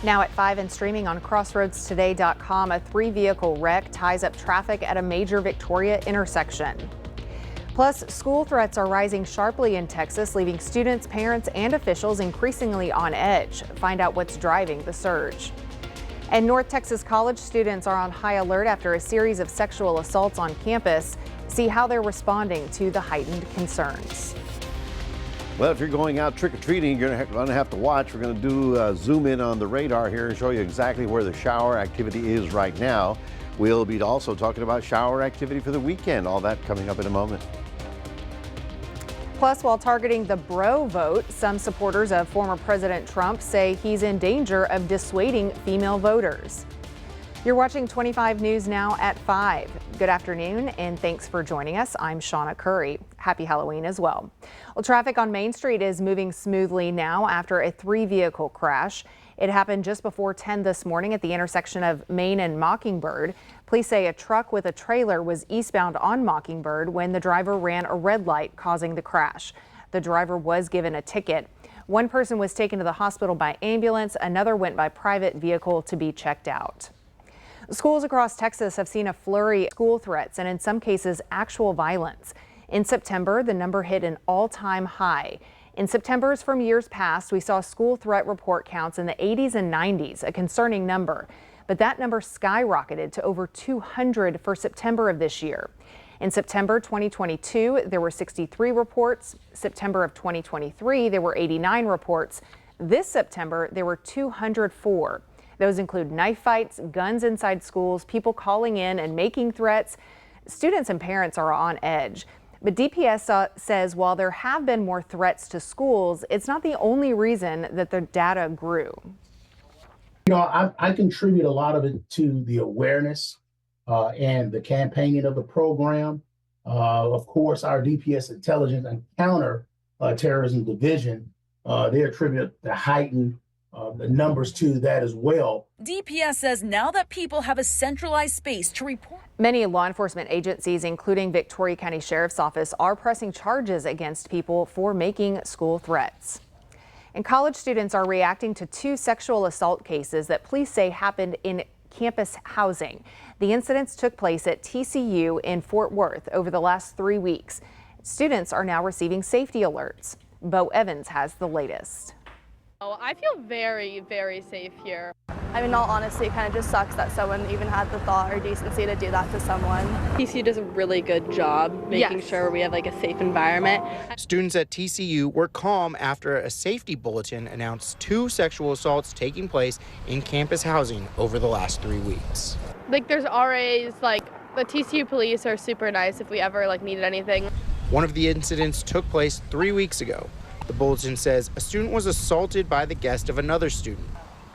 Now at 5 and streaming on crossroadstoday.com, a 3-vehicle wreck ties up traffic at a major Victoria intersection. Plus, school threats are rising sharply in Texas, leaving students, parents, and officials increasingly on edge. Find out what's driving the surge. And North Texas college students are on high alert after a series of sexual assaults on campus. See how they're responding to the heightened concerns. Well, if you're going out trick-or-treating, you're going to have to watch. We're going to do zoom in on the radar here and show you exactly where the shower activity is right now. We'll be also talking about shower activity for the weekend. All that coming up in a moment. Plus, while targeting the bro vote, some supporters of former President Trump say he's in danger of dissuading female voters. You're watching 25 News Now at 5. Good afternoon and thanks for joining us. I'm Shawna Currie. Happy Halloween as well. Well, traffic on Main Street is moving smoothly now after a 3-vehicle crash. It happened just before 10 this morning at the intersection of Main and Mockingbird. Police say a truck with a trailer was eastbound on Mockingbird when the driver ran a red light, causing the crash. The driver was given a ticket. One person was taken to the hospital by ambulance. Another went by private vehicle to be checked out. Schools across Texas have seen a flurry of school threats and in some cases actual violence. In September, the number hit an all-time high. In Septembers from years past, we saw school threat report counts in the 80s and 90s, a concerning number. But that number skyrocketed to over 200 for September of this year. In September 2022, there were 63 reports. September of 2023, there were 89 reports. This September, there were 204. Those include knife fights, guns inside schools, people calling in and making threats. Students and parents are on edge. But DPS says while there have been more threats to schools, it's not the only reason that the data grew. You know, I contribute a lot of it to the awareness and the campaigning of the program. Of course, our DPS Intelligence and Counter Terrorism Division, they attribute the heightened the numbers to that as well. DPS says now that people have a centralized space to report. Many law enforcement agencies, including Victoria County Sheriff's Office, are pressing charges against people for making school threats. And college students are reacting to 2 sexual assault cases that police say happened in campus housing. The incidents took place at TCU in Fort Worth over the last 3 weeks. Students are now receiving safety alerts. Bo Evans has the latest. I feel very, very safe here. I mean, in all honesty, it kind of just sucks that someone even had the thought or decency to do that to someone. TCU does a really good job making sure we have like a safe environment. Students at TCU were calm after a safety bulletin announced 2 sexual assaults taking place in campus housing over the last 3 weeks. Like there's RAs, like the TCU police are super nice if we ever like needed anything. One of the incidents took place 3 weeks ago. The bulletin says a student was assaulted by the guest of another student.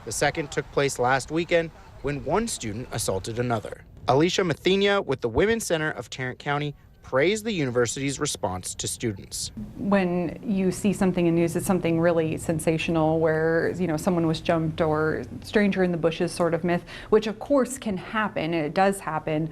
The second took place last weekend when one student assaulted another. Alicia Mathenia with the Women's Center of Tarrant County praised the university's response to students. When you see something in news, it's something really sensational where, you know, someone was jumped or stranger in the bushes sort of myth, which of course can happen, and it does happen,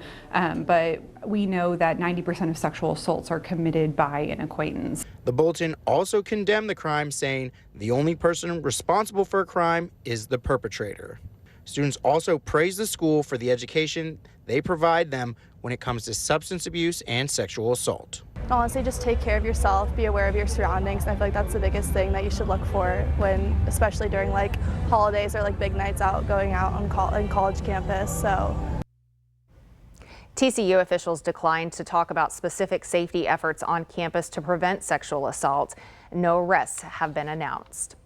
but we know that 90% of sexual assaults are committed by an acquaintance. The bulletin also condemned the crime, saying the only person responsible for a crime is the perpetrator. Students also praised the school for the education they provide them when it comes to substance abuse and sexual assault. Honestly, just take care of yourself, be aware of your surroundings. And I feel like that's the biggest thing that you should look for when, especially during like holidays or like big nights out, going out on college campus. So. TCU officials declined to talk about specific safety efforts on campus to prevent sexual assault. No arrests have been announced.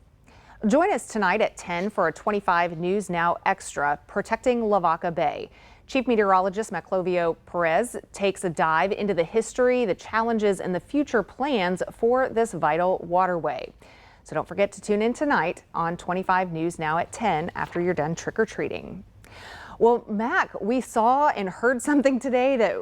Join us tonight at 10 for a 25 News Now Extra, Protecting Lavaca Bay. Chief Meteorologist Maclovio Perez takes a dive into the history, the challenges, and the future plans for this vital waterway. So don't forget to tune in tonight on 25 News Now at 10 after you're done trick-or-treating. Well, Mac, we saw and heard something today that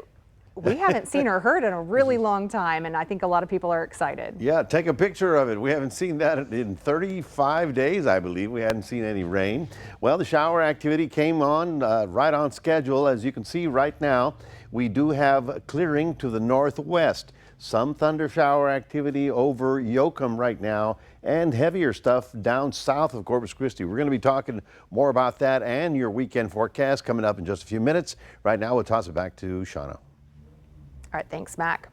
we haven't seen or heard in a really long time, and I think a lot of people are excited. Yeah, take a picture of it. We haven't seen that in 35 days, I believe. We hadn't seen any rain. Well, the shower activity came on right on schedule. As you can see right now, we do have clearing to the northwest. Some thunder shower activity over Yoakum right now, and heavier stuff down south of Corpus Christi. We're going to be talking more about that and your weekend forecast coming up in just a few minutes. Right now, we'll toss it back to Shawna. All right, thanks, Mac.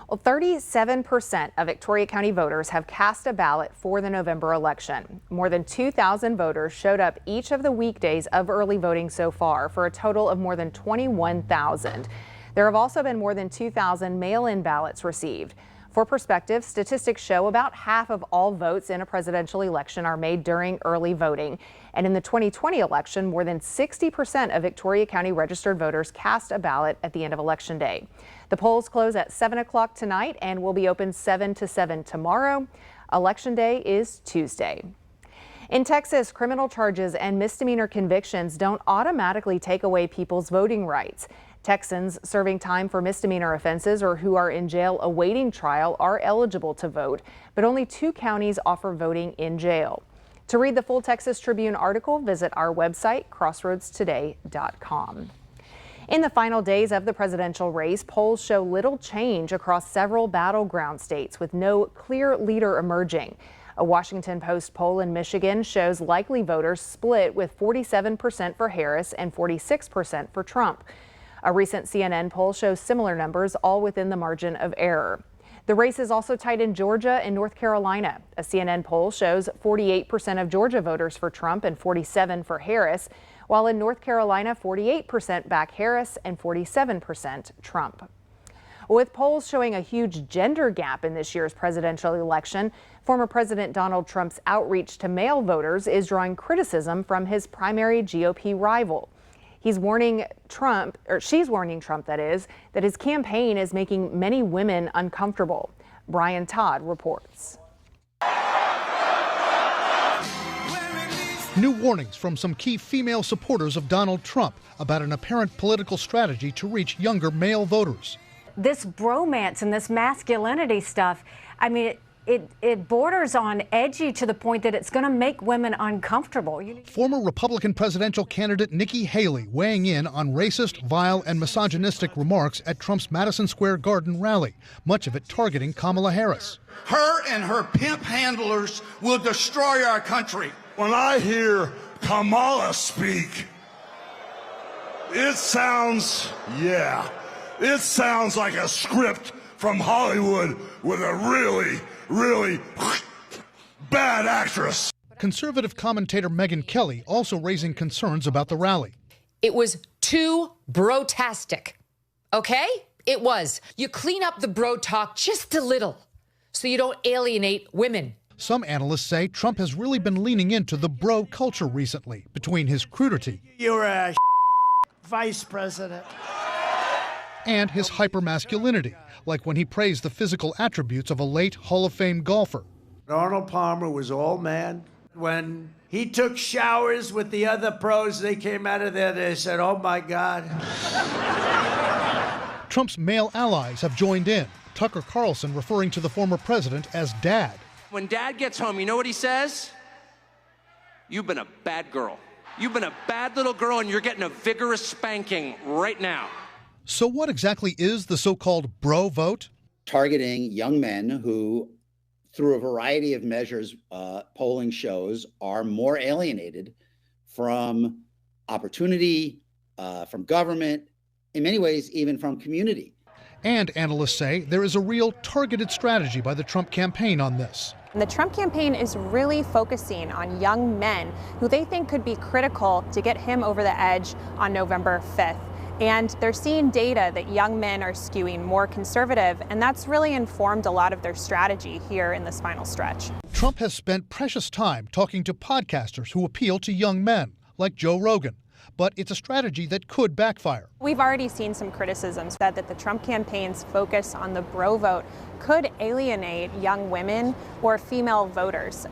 Well, 37% of Victoria County voters have cast a ballot for the November election. More than 2,000 voters showed up each of the weekdays of early voting so far, for a total of more than 21,000. There have also been more than 2,000 mail-in ballots received. For perspective, statistics show about half of all votes in a presidential election are made during early voting. And in the 2020 election, more than 60% of Victoria County registered voters cast a ballot at the end of Election Day. The polls close at 7 o'clock tonight and will be open 7 to 7 tomorrow. Election Day is Tuesday. In Texas, criminal charges and misdemeanor convictions don't automatically take away people's voting rights. Texans serving time for misdemeanor offenses or who are in jail awaiting trial are eligible to vote, but only 2 counties offer voting in jail. To read the full Texas Tribune article, visit our website, crossroadstoday.com. In the final days of the presidential race, polls show little change across several battleground states with no clear leader emerging. A Washington Post poll in Michigan shows likely voters split, with 47% for Harris and 46% for Trump. A recent CNN poll shows similar numbers, all within the margin of error. The race is also tight in Georgia and North Carolina. A CNN poll shows 48% of Georgia voters for Trump and 47% for Harris, while in North Carolina, 48% back Harris and 47% Trump. With polls showing a huge gender gap in this year's presidential election, former President Donald Trump's outreach to male voters is drawing criticism from his primary GOP rival. She's warning Trump, that is, that his campaign is making many women uncomfortable. Brian Todd reports. New warnings from some key female supporters of Donald Trump about an apparent political strategy to reach younger male voters. This bromance and this masculinity stuff, I mean, it borders on edgy to the point that it's going to make women uncomfortable. Former Republican presidential candidate Nikki Haley weighing in on racist, vile, and misogynistic remarks at Trump's Madison Square Garden rally, much of it targeting Kamala Harris. Her and her pimp handlers will destroy our country. When I hear Kamala speak, it sounds like a script from Hollywood with a really bad actress. Conservative commentator Megyn Kelly also raising concerns about the rally. It was too bro-tastic, okay? It was. You clean up the bro talk just a little so you don't alienate women. Some analysts say Trump has really been leaning into the bro culture recently, between his crudity. You're a vice president. And his hypermasculinity, like when he praised the physical attributes of a late Hall of Fame golfer. Arnold Palmer was all man. When he took showers with the other pros, they came out of there, they said, oh my God. Trump's male allies have joined in, Tucker Carlson referring to the former president as Dad. When Dad gets home, you know what he says? You've been a bad girl. You've been a bad little girl, and you're getting a vigorous spanking right now. So what exactly is the so-called bro vote? Targeting young men who, through a variety of measures, polling shows, are more alienated from opportunity, from government, in many ways, even from community. And analysts say there is a real targeted strategy by the Trump campaign on this. The Trump campaign is really focusing on young men who they think could be critical to get him over the edge on November 5th. And they're seeing data that young men are skewing more conservative, and that's really informed a lot of their strategy here in this final stretch. Trump has spent precious time talking to podcasters who appeal to young men, like Joe Rogan. But it's a strategy that could backfire. We've already seen some criticisms that the Trump campaign's focus on the bro vote could alienate young women or female voters.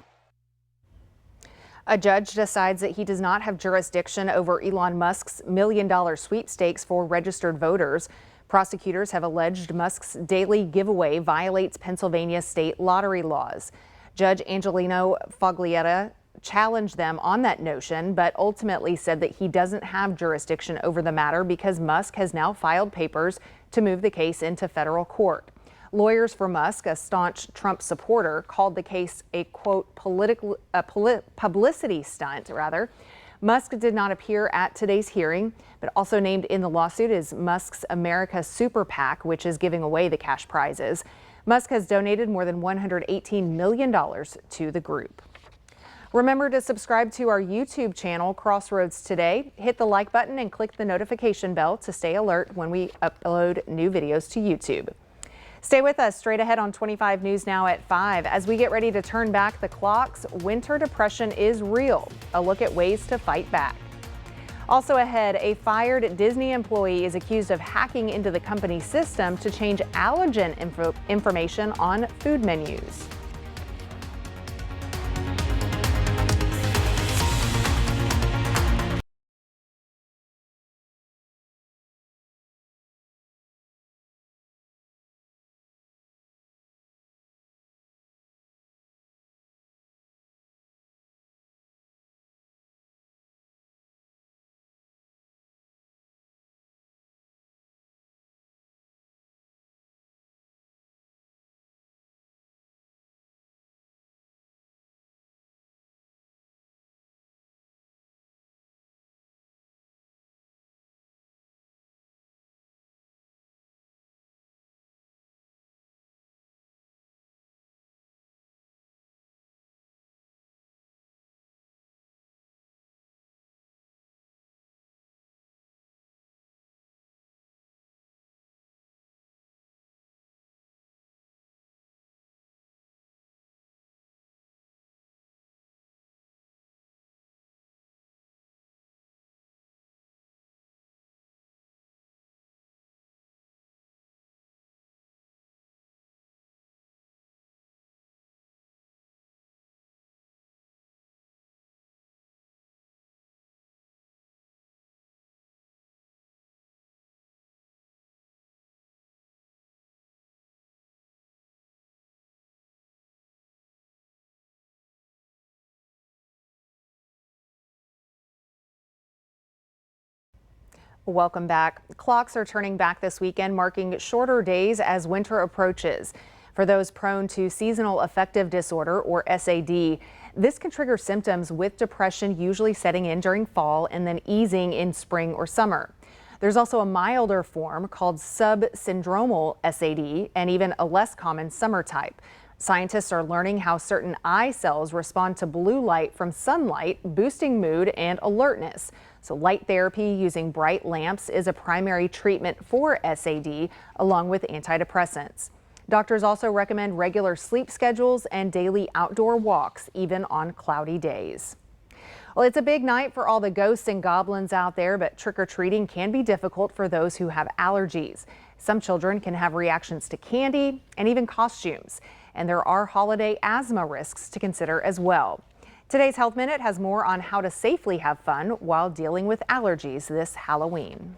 A judge decides that he does not have jurisdiction over Elon Musk's $1 million sweepstakes for registered voters. Prosecutors have alleged Musk's daily giveaway violates Pennsylvania state lottery laws. Judge Angelino Foglietta challenged them on that notion, but ultimately said that he doesn't have jurisdiction over the matter because Musk has now filed papers to move the case into federal court. Lawyers for Musk, a staunch Trump supporter, called the case a, quote, publicity stunt, rather. Musk did not appear at today's hearing, but also named in the lawsuit is Musk's America Super PAC, which is giving away the cash prizes. Musk has donated more than $118 million to the group. Remember to subscribe to our YouTube channel, Crossroads Today. Hit the like button and click the notification bell to stay alert when we upload new videos to YouTube. Stay with us. Straight ahead on 25 News Now at 5. As we get ready to turn back the clocks, winter depression is real. A look at ways to fight back. Also ahead, a fired Disney employee is accused of hacking into the company's system to change allergen information on food menus. Welcome back. Clocks are turning back this weekend, marking shorter days as winter approaches. For those prone to seasonal affective disorder, or SAD, this can trigger symptoms with depression usually setting in during fall and then easing in spring or summer. There's also a milder form called subsyndromal SAD and even a less common summer type. Scientists are learning how certain eye cells respond to blue light from sunlight, boosting mood and alertness. So light therapy using bright lamps is a primary treatment for SAD, along with antidepressants. Doctors also recommend regular sleep schedules and daily outdoor walks, even on cloudy days. Well, it's a big night for all the ghosts and goblins out there, but trick-or-treating can be difficult for those who have allergies. Some children can have reactions to candy and even costumes. And there are holiday asthma risks to consider as well. Today's Health Minute has more on how to safely have fun while dealing with allergies this Halloween.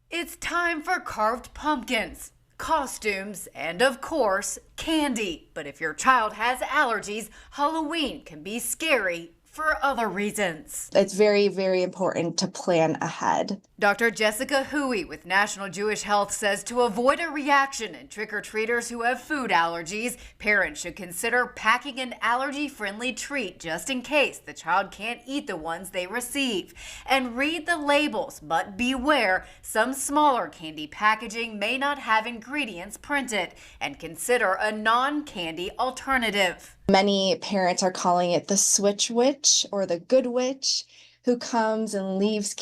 It's time for carved pumpkins, costumes, and of course, candy. But if your child has allergies, Halloween can be scary for other reasons. It's very, very important to plan ahead. Dr. Jessica Huey with National Jewish Health says to avoid a reaction in trick-or-treaters who have food allergies, parents should consider packing an allergy-friendly treat just in case the child can't eat the ones they receive. And read the labels, but beware, some smaller candy packaging may not have ingredients printed, and consider a non-candy alternative. Many parents are calling it the switch witch or the good witch, who comes and leaves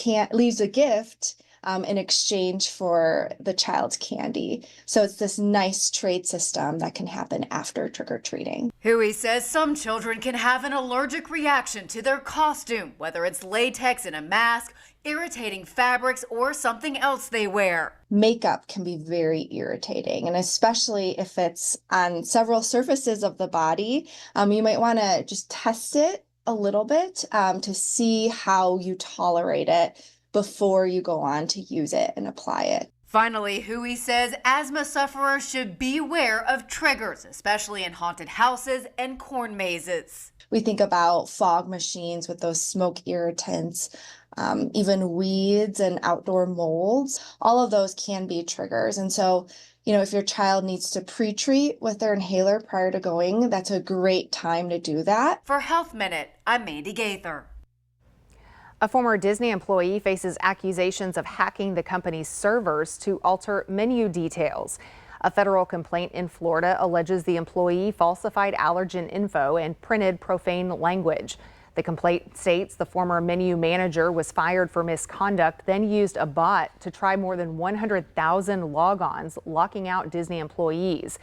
a gift in exchange for the child's candy. So it's this nice trade system that can happen after trick-or-treating. Huey says some children can have an allergic reaction to their costume, whether it's latex in a mask, irritating fabrics, or something else they wear. Makeup can be very irritating, and especially if it's on several surfaces of the body, you might want to just test it a little bit to see how you tolerate it before you go on to use it and apply it. Finally, Huey says asthma sufferers should beware of triggers, especially in haunted houses and corn mazes. We think about fog machines with those smoke irritants, even weeds and outdoor molds. All of those can be triggers. And so if your child needs to pre-treat with their inhaler prior to going, that's a great time to do that. For Health Minute, I'm Mandy Gaither. A former Disney employee faces accusations of hacking the company's servers to alter menu details. A federal complaint in Florida alleges the employee falsified allergen info and printed profane language. The complaint states the former menu manager was fired for misconduct, then used a bot to try more than 100,000 logons, locking out Disney employees.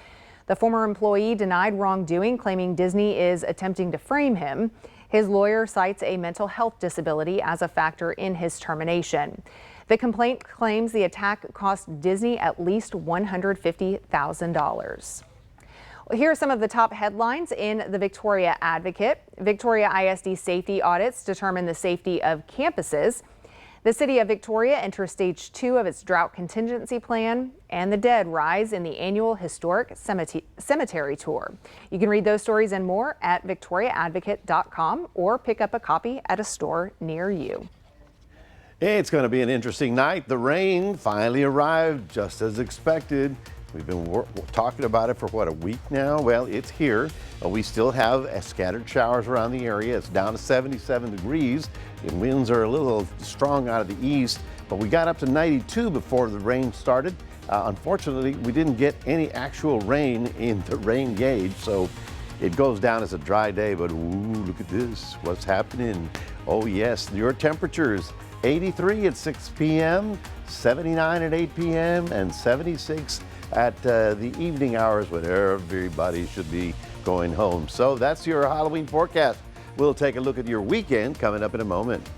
The former employee denied wrongdoing, claiming Disney is attempting to frame him. His lawyer cites a mental health disability as a factor in his termination. The complaint claims the attack cost Disney at least $150,000. Here are some of the top headlines in the Victoria Advocate. Victoria ISD safety audits determine the safety of campuses. The city of Victoria enters stage 2 of its drought contingency plan, and the dead rise in the annual historic cemetery tour. You can read those stories and more at victoriaadvocate.com or pick up a copy at a store near you. It's going to be an interesting night. The rain finally arrived just as expected. We've been talking about it for a week now? Well, it's here. We still have scattered showers around the area. It's down to 77 degrees. The winds are a little strong out of the east, but we got up to 92 before the rain started. Unfortunately, we didn't get any actual rain in the rain gauge, so it goes down as a dry day, but ooh, look at this. What's happening? Oh yes, your temperatures. 83 at 6 p.m., 79 at 8 p.m., and 76 at the evening hours when everybody should be going home. So that's your Halloween forecast. We'll take a look at your weekend coming up in a moment.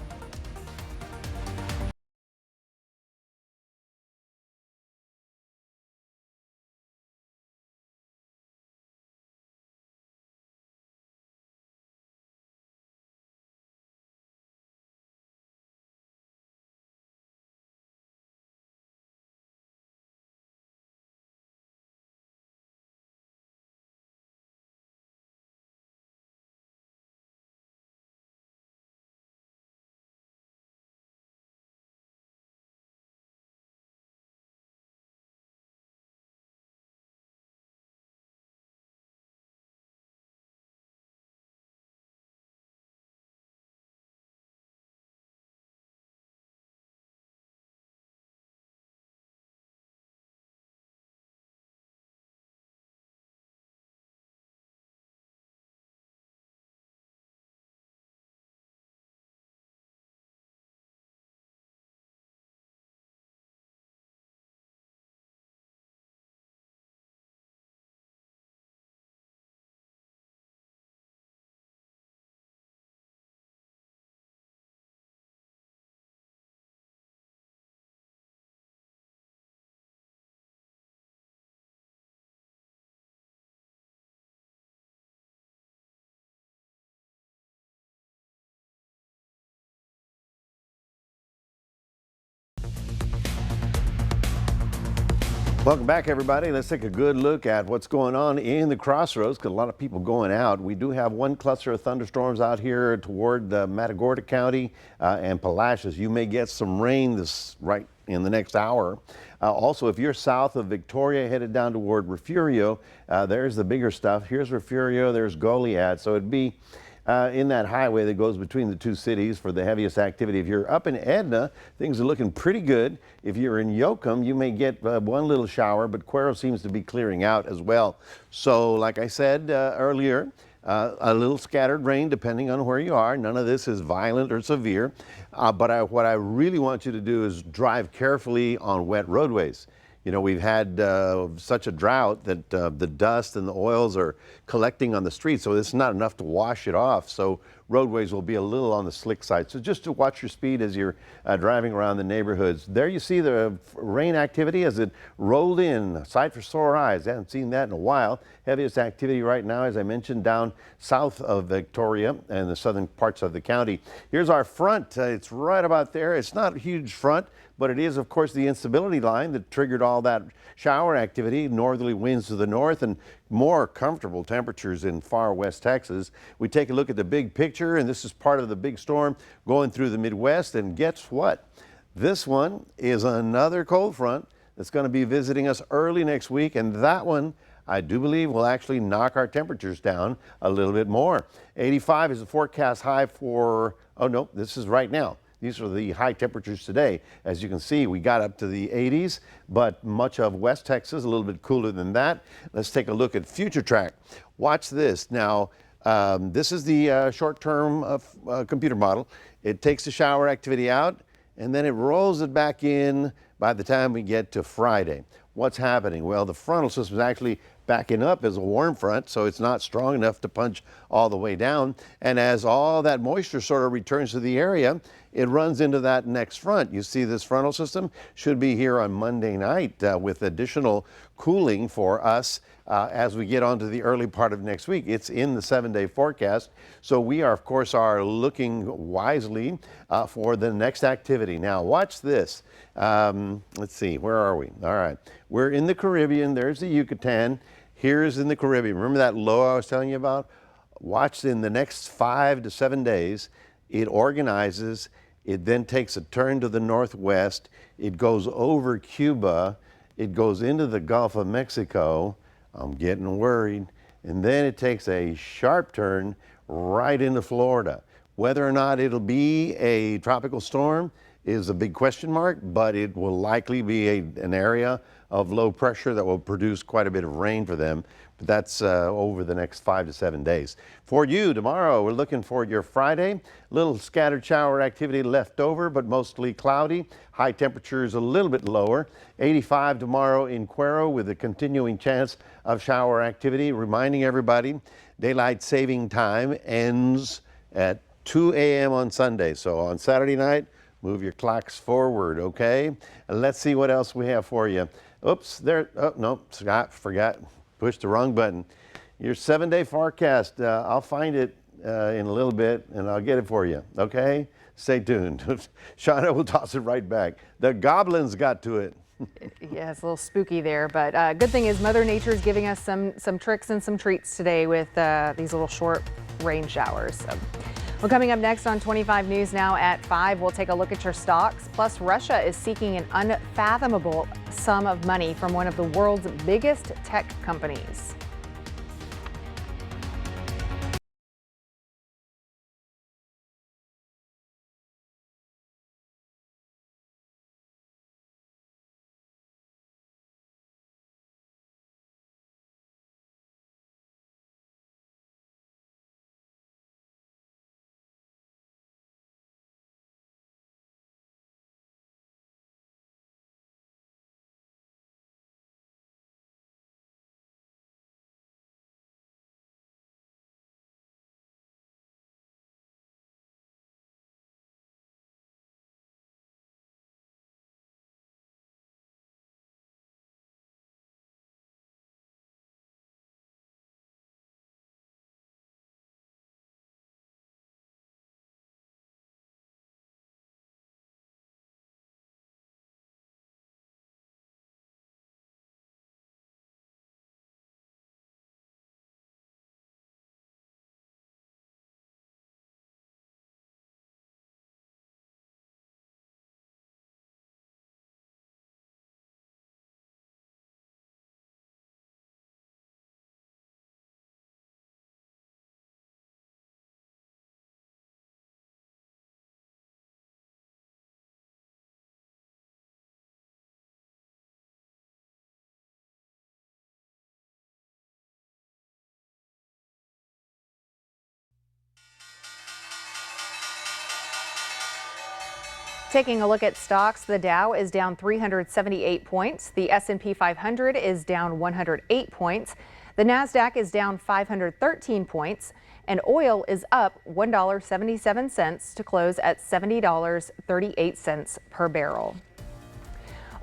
Welcome back, everybody. Let's take a good look at what's going on in the crossroads, because a lot of people going out. We do have one cluster of thunderstorms out here toward Matagorda County and Palacios. You may get some rain right in the next hour. Also, if you're south of Victoria, headed down toward Refugio, there's the bigger stuff. Here's Refugio, there's Goliad. So it'd be in that highway that goes between the two cities for the heaviest activity. If you're up in Edna, things are looking pretty good. If you're in Yoakum, you may get one little shower, but Cuero seems to be clearing out as well. So like I said earlier, a little scattered rain depending on where you are. None of this is violent or severe, but what I really want you to do is drive carefully on wet roadways. You know, we've had such a drought that the dust and the oils are collecting on the streets, so it's not enough to wash it off. So roadways will be a little on the slick side. So just to watch your speed as you're driving around the neighborhoods. There you see the rain activity as it rolled in. Sight for sore eyes. I haven't seen that in a while. Heaviest activity right now, as I mentioned, down south of Victoria and the southern parts of the county. Here's our front. It's right about there. It's not a huge front, but it is, of course, the instability line that triggered all that shower activity. Northerly winds to the north and more comfortable temperatures in far west Texas. We take a look at the big picture, and this is part of the big storm going through the Midwest. And guess what? This one is another cold front that's going to be visiting us early next week, and that one I do believe will actually knock our temperatures down a little bit more. 85 is the forecast high for, oh no, this is right now. These are the high temperatures today. As you can see, we got up to the 80s, but much of West Texas a little bit cooler than that. Let's take a look at future track. Watch this. Now, this is the short-term computer model. It takes the shower activity out, and then it rolls it back in by the time we get to Friday. What's happening? Well, the frontal system is actually backing up as a warm front, so it's not strong enough to punch all the way down. And as all that moisture sort of returns to the area, it runs into that next front. You see this frontal system should be here on Monday night with additional cooling for us as we get onto the early part of next week. It's in the 7-day forecast. So we are, of course, looking wisely for the next activity. Now, watch this. Let's see, where are we? All right, we're in the Caribbean. There's the Yucatan. Here's in the Caribbean. Remember that low I was telling you about? Watch in the next 5 to 7 days, it organizes. It then takes a turn to the northwest. It goes over Cuba. It goes into the Gulf of Mexico. I'm getting worried. And then it takes a sharp turn right into Florida. Whether or not it'll be a tropical storm is a big question mark, but it will likely be an area of low pressure that will produce quite a bit of rain for them. But that's over the next 5 to 7 days. For you, tomorrow, we're looking for your Friday. Little scattered shower activity left over, but mostly cloudy. High temperatures a little bit lower. 85 tomorrow in Cuero with a continuing chance of shower activity. Reminding everybody, daylight saving time ends at 2 a.m. on Sunday. So on Saturday night, move your clocks forward, okay? And let's see what else we have for you. Oops, there, oh, no, forgot, pushed the wrong button. Your 7-day forecast, I'll find it in a little bit and I'll get it for you, okay? Stay tuned. Shawna will toss it right back. The goblins got to it. Yeah, it's a little spooky there, but good thing is Mother Nature's giving us some tricks and some treats today with these little short rain showers. So. Well, coming up next on 25 News Now at 5, we'll take a look at your stocks. Plus, Russia is seeking an unfathomable sum of money from one of the world's biggest tech companies. Taking a look at stocks, the Dow is down 378 points. The S&P 500 is down 108 points. The NASDAQ is down 513 points. And oil is up $1.77 to close at $70.38 per barrel.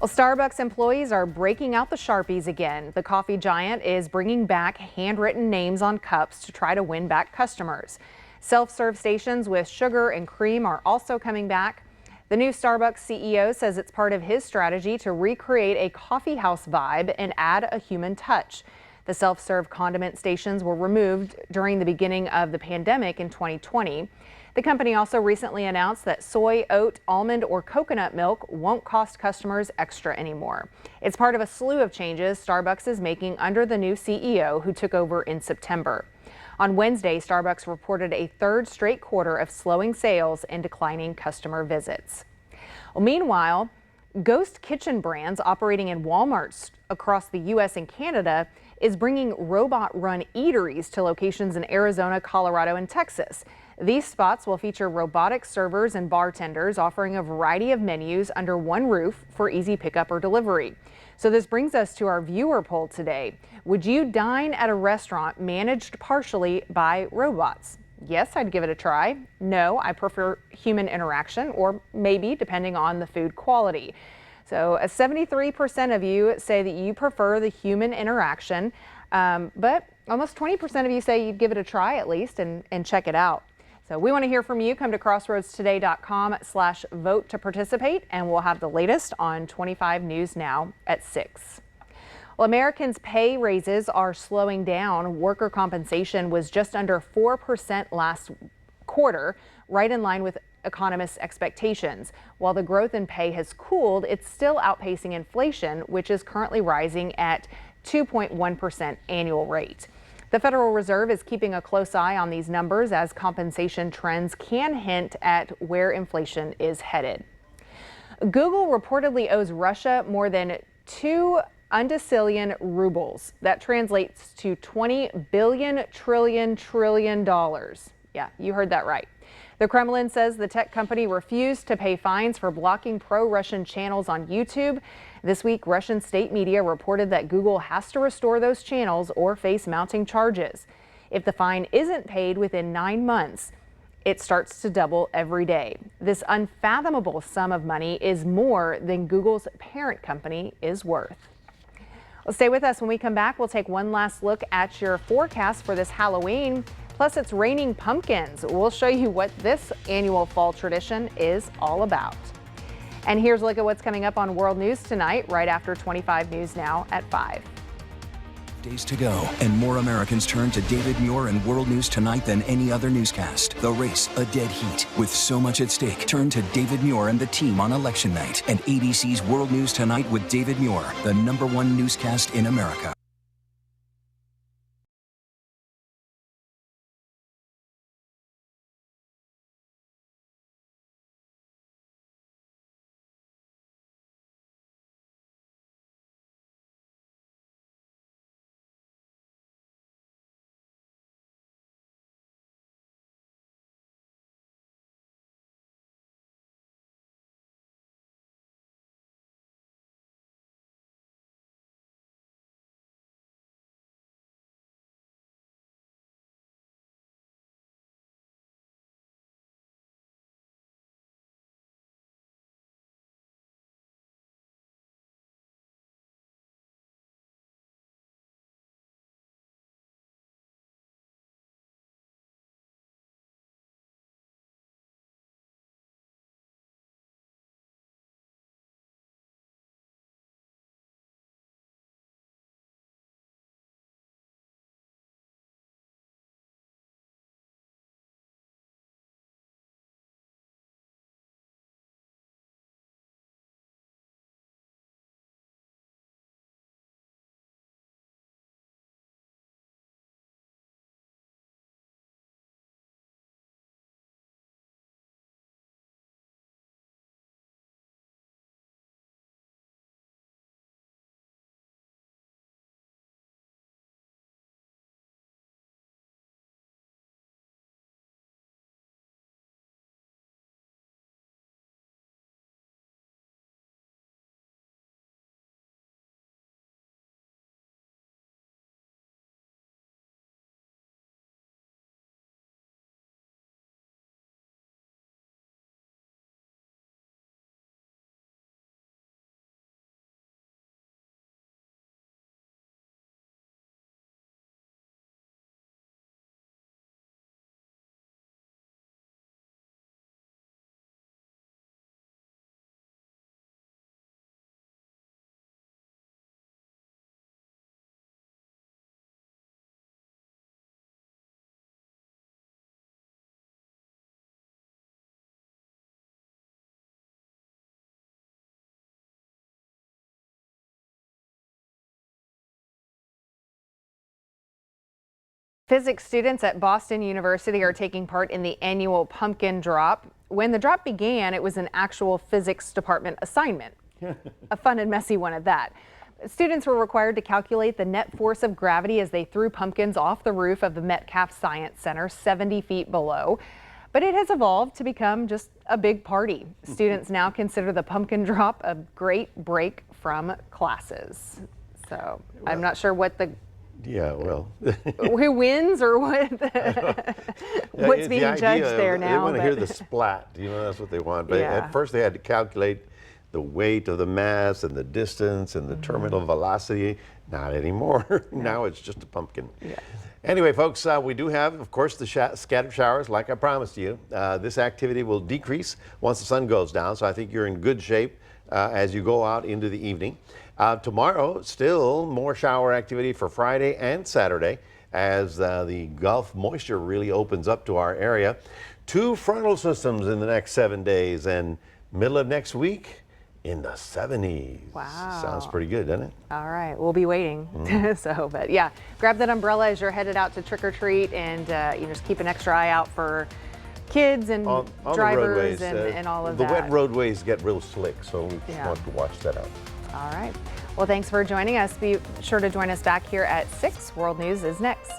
Well, Starbucks employees are breaking out the Sharpies again. The coffee giant is bringing back handwritten names on cups to try to win back customers. Self-serve stations with sugar and cream are also coming back. The new Starbucks CEO says it's part of his strategy to recreate a coffee house vibe and add a human touch. The self-serve condiment stations were removed during the beginning of the pandemic in 2020. The company also recently announced that soy, oat, almond, or coconut milk won't cost customers extra anymore. It's part of a slew of changes Starbucks is making under the new CEO who took over in September. On Wednesday, Starbucks reported a third straight quarter of slowing sales and declining customer visits. Well, meanwhile, Ghost Kitchen Brands, operating in Walmarts across the U.S. and Canada, is bringing robot-run eateries to locations in Arizona, Colorado, and Texas. These spots will feature robotic servers and bartenders offering a variety of menus under one roof for easy pickup or delivery. So this brings us to our viewer poll today. Would you dine at a restaurant managed partially by robots? Yes, I'd give it a try. No, I prefer human interaction, or maybe depending on the food quality. So 73% of you say that you prefer the human interaction, but almost 20% of you say you'd give it a try at least and check it out. So we want to hear from you. Come to crossroadstoday.com/vote to participate, and we'll have the latest on 25 News Now at 6. Well, Americans' pay raises are slowing down. Worker compensation was just under 4% last quarter, right in line with economists' expectations. While the growth in pay has cooled, it's still outpacing inflation, which is currently rising at 2.1% annual rate. The Federal Reserve is keeping a close eye on these numbers as compensation trends can hint at where inflation is headed. Google reportedly owes Russia more than 2 undecillion rubles. That translates to $20 trillion. Yeah, you heard that right. The Kremlin says the tech company refused to pay fines for blocking pro-Russian channels on YouTube. This week, Russian state media reported that Google has to restore those channels or face mounting charges. If the fine isn't paid within 9 months, it starts to double every day. This unfathomable sum of money is more than Google's parent company is worth. Well, stay with us. When we come back, we'll take one last look at your forecast for this Halloween. Plus, it's raining pumpkins. We'll show you what this annual fall tradition is all about. And here's a look at what's coming up on World News tonight, right after 25 News Now at 5. Days to go, and more Americans turn to David Muir and World News Tonight than any other newscast. The race, a dead heat. With so much at stake, turn to David Muir and the team on election night. And ABC's World News Tonight with David Muir, the #1 newscast in America. Physics students at Boston University are taking part in the annual pumpkin drop. When the drop began, it was an actual physics department assignment. A fun and messy one at that. Students were required to calculate the net force of gravity as they threw pumpkins off the roof of the Metcalf Science Center 70 feet below. But it has evolved to become just a big party. Students now consider the pumpkin drop a great break from classes. So I'm not sure what the who wins or what what's being judged there now. They want to hear the splat. That's what they want. But at first they had to calculate the weight of the mass and the distance and the terminal velocity. Not anymore. Now it's just a pumpkin. Anyway, folks, we do have, of course, the scattered showers, like I promised you. This activity will decrease once the sun goes down, so I think you're in good shape as you go out into the evening. Tomorrow, still more shower activity for Friday and Saturday as the Gulf moisture really opens up to our area. 2 frontal systems in the next 7 days, and middle of next week in the 70s. Wow. Sounds pretty good, doesn't it? All right, we'll be waiting. But yeah, grab that umbrella as you're headed out to trick or treat, and just keep an extra eye out for kids and on drivers the roadways, and all of the that. wet roadways get real slick, so we just want to watch that out. All right. Well, thanks for joining us. Be sure to join us back here at 6. World News is next.